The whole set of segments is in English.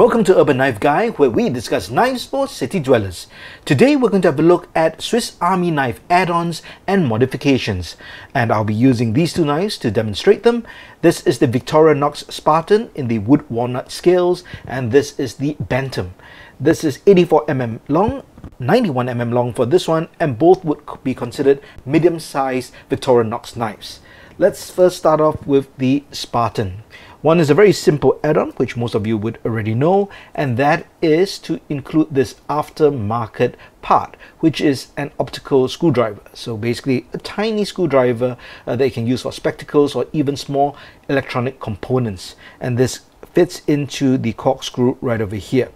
Welcome to Urban Knife Guy, where we discuss knives for city dwellers. Today we're going to have a look at Swiss Army knife add-ons and modifications, and I'll be using these two knives to demonstrate them. This is the Victorinox Spartan in the wood walnut scales, and this is the Bantam. This is 84mm long, 91mm long for this one, and both would be considered medium-sized Victorinox knives. Let's first start off with the Spartan. One is a very simple add-on, which most of you would already know, and that is to include this aftermarket part, which is an optical screwdriver. So basically a tiny screwdriver that you can use for spectacles or even small electronic components. And this fits into the corkscrew right over here.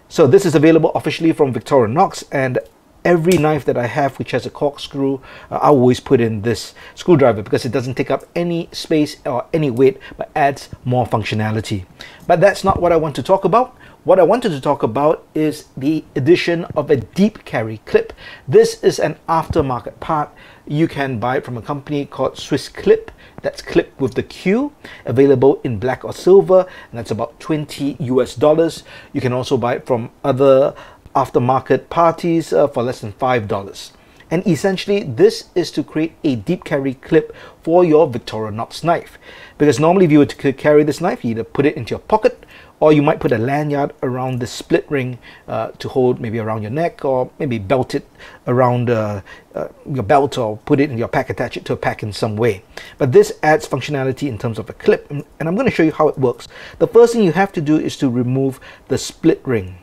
So this is available officially from Victorinox, and every knife that I have which has a corkscrew, I always put in this screwdriver because it doesn't take up any space or any weight, but adds more functionality. But that's not what I want to talk about. What I wanted to talk about is the addition of a deep carry clip. This is an aftermarket part. You can buy it from a company called Swiss Clip. That's Clip with the Q, available in black or silver, and that's about $20 US. You can also buy it from other aftermarket parties for less than $5. And essentially this is to create a deep carry clip for your Victorinox knife, because normally if you were to carry this knife, you either put it into your pocket or you might put a lanyard around the split ring to hold maybe around your neck, or maybe belt it around your belt, or put it in your pack, attach it to a pack in some way. But this adds functionality in terms of a clip, and I'm going to show you how it works. The first thing you have to do is to remove the split ring,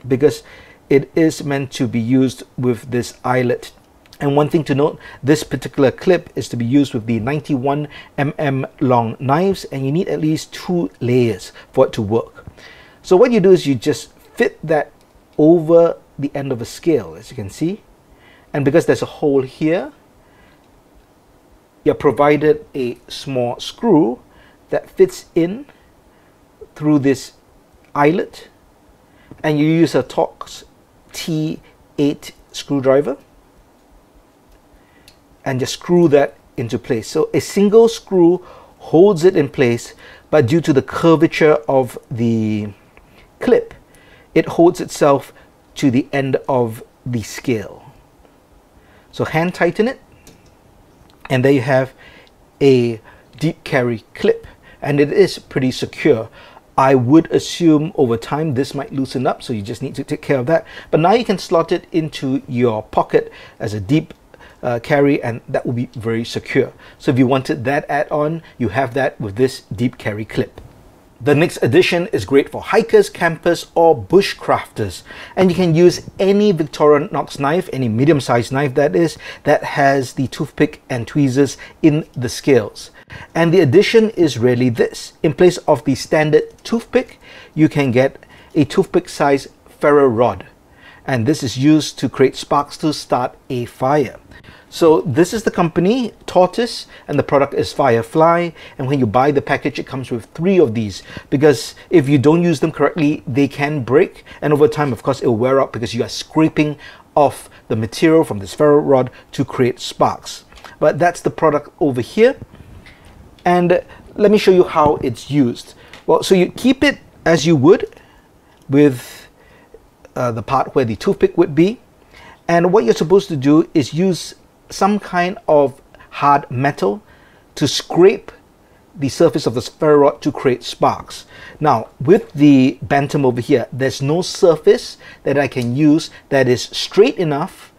because it is meant to be used with this eyelet. And one thing to note, this particular clip is to be used with the 91mm long knives, and you need at least 2 layers for it to work. So what you do is you just fit that over the end of a scale, as you can see, and because there's a hole here, you're provided a small screw that fits in through this eyelet, and you use a Torx T8 screwdriver and just screw that into place. So a single screw holds it in place, but due to the curvature of the clip, it holds itself to the end of the scale. So hand tighten it, and there you have a deep carry clip, and it is pretty secure. I would assume over time this might loosen up, so you just need to take care of that. But now you can slot it into your pocket as a deep carry, and that will be very secure. So if you wanted that add-on, you have that with this deep carry clip. The next addition is great for hikers, campers, or bushcrafters, and you can use any Victorinox knife, any medium-sized knife that is, that has the toothpick and tweezers in the scales. And the addition is really this: in place of the standard toothpick, you can get a toothpick size ferro rod, and this is used to create sparks to start a fire. So this is the company Tortoise, and the product is Firefly, and when you buy the package it comes with 3 of these, because if you don't use them correctly they can break, and over time of course it will wear out because you are scraping off the material from this ferro rod to create sparks. But that's the product over here, and let me show you how it's used. Well, so you keep it as you would with the part where the toothpick would be, and what you're supposed to do is use some kind of hard metal to scrape the surface of this ferro rod to create sparks. Now with the Bantam over here, there's no surface that I can use that is straight enough,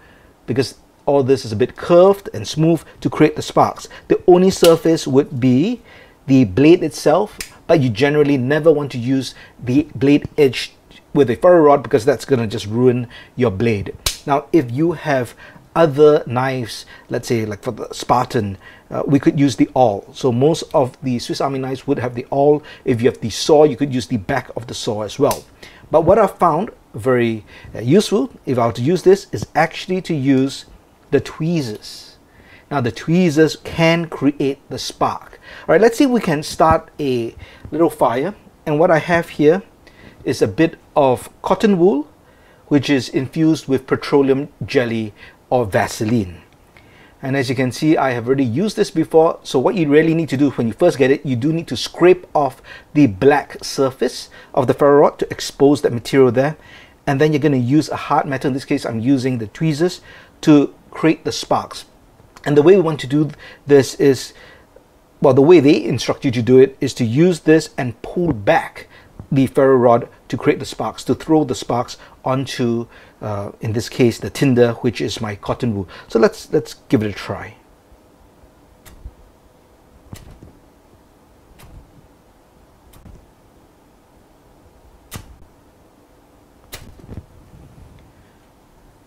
because all this is a bit curved and smooth, to create the sparks. The only surface would be the blade itself, but you generally never want to use the blade edge with a ferro rod, because that's going to just ruin your blade. Now if you have other knives, let's say like for the Spartan, we could use the awl. So most of the Swiss Army knives would have the awl. If you have the saw, you could use the back of the saw as well. But what I've found very useful, if I were to use this, is actually to use the tweezers. Now the tweezers can create the spark. All right, let's see if we can start a little fire. And what I have here is a bit of cotton wool, which is infused with petroleum jelly or Vaseline. And as you can see, I have already used this before. So what you really need to do when you first get it, you do need to scrape off the black surface of the ferro rod to expose that material there. And then you're going to use a hard metal. In this case, I'm using the tweezers to create the sparks. And the way we want to do this is, well, the way they instruct you to do it is to use this and pull back the ferro rod to create the sparks, to throw the sparks onto, in this case, the tinder, which is my cotton wool. So let's give it a try.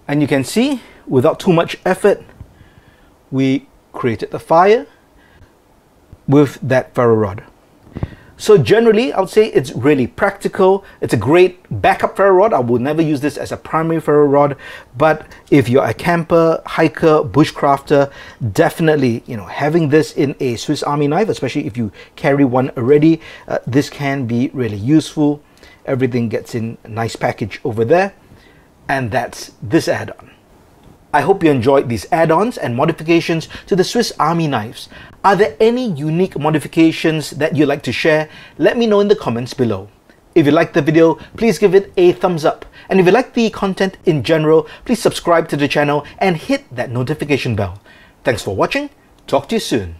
And you can see, without too much effort, we created the fire with that ferro rod. So generally, I would say it's really practical. It's a great backup ferro rod. I will never use this as a primary ferro rod, but if you're a camper, hiker, bushcrafter, definitely, having this in a Swiss Army knife, especially if you carry one already, this can be really useful. Everything gets in a nice package over there, and that's this add-on. I hope you enjoyed these add-ons and modifications to the Swiss Army knives. Are there any unique modifications that you'd like to share? Let me know in the comments below. If you liked the video, please give it a thumbs up. And if you like the content in general, please subscribe to the channel and hit that notification bell. Thanks for watching. Talk to you soon.